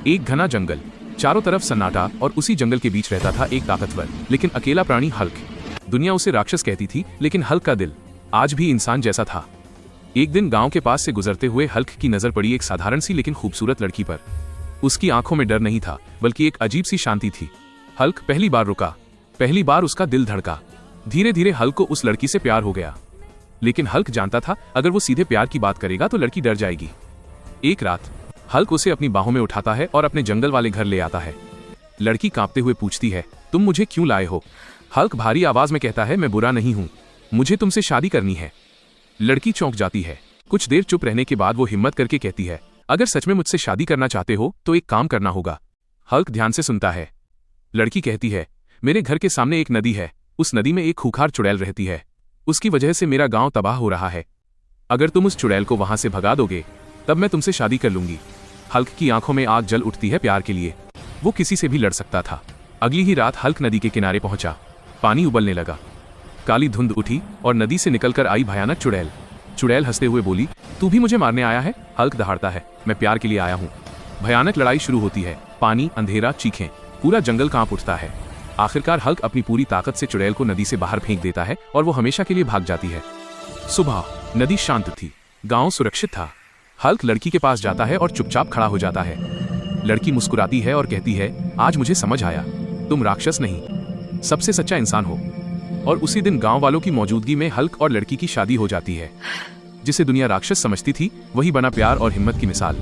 एक घना जंगल, चारों तरफ सन्नाटा, और उसी जंगल के बीच रहता था एक ताकतवर लेकिन अकेला प्राणी, हल्क। दुनिया उसे राक्षस कहती थी, लेकिन हल्क का दिल आज भी इंसान जैसा था। एक दिन गांव के पास से गुजरते हुए हल्क की नजर पड़ी एक साधारण सी लेकिन खूबसूरत लड़की पर। उसकी आंखों में डर नहीं था, बल्कि एक अजीब सी शांति थी। हल्क पहली बार रुका, पहली बार उसका दिल धड़का। धीरे धीरे हल्क को उस लड़की से प्यार हो गया, लेकिन हल्क जानता था अगर वो सीधे प्यार की बात करेगा तो लड़की डर जाएगी। एक रात हल्क उसे अपनी बाहों में उठाता है और अपने जंगल वाले घर ले आता है। लड़की कांपते हुए पूछती है, तुम मुझे क्यों लाए हो? हल्क भारी आवाज में कहता है, मैं बुरा नहीं हूं, मुझे तुमसे शादी करनी है। लड़की चौंक जाती है। कुछ देर चुप रहने के बाद वो हिम्मत करके कहती है, अगर सच में मुझसे शादी करना चाहते हो तो एक काम करना होगा। हल्क ध्यान से सुनता है। लड़की कहती है, मेरे घर के सामने एक नदी है, उस नदी में एक खूंखार चुड़ैल रहती है, उसकी वजह से मेरा गांव तबाह हो रहा है। अगर तुम उस चुड़ैल को वहां से भगा दोगे तब मैं तुमसे शादी कर लूंगी। हल्क की आंखों में आग जल उठती है प्यार के लिए। वो किसी से भी लड़ सकता था। अगली ही रात हल्क नदी के किनारे पहुंचा। पानी उबलने लगा, काली धुंध उठी और नदी से निकलकर आई भयानक चुड़ैल। चुड़ैल हंसते हुए बोली, तू भी मुझे मारने आया है? हल्क दहाड़ता है, मैं प्यार के लिए आया हूँ। भयानक लड़ाई शुरू होती है। पानी, अंधेरा, चीखें, पूरा जंगल कांप उठता है। आखिरकार हल्क अपनी पूरी ताकत से चुड़ैल को नदी से बाहर फेंक देता है और वो हमेशा के लिए भाग जाती है। सुबह नदी शांत थी, गांव सुरक्षित था। हल्क लड़की के पास जाता है और चुपचाप खड़ा हो जाता है। लड़की मुस्कुराती है और कहती है, आज मुझे समझ आया, तुम राक्षस नहीं, सबसे सच्चा इंसान हो। और उसी दिन गांव वालों की मौजूदगी में हल्क और लड़की की शादी हो जाती है। जिसे दुनिया राक्षस समझती थी, वही बना प्यार और हिम्मत की मिसाल।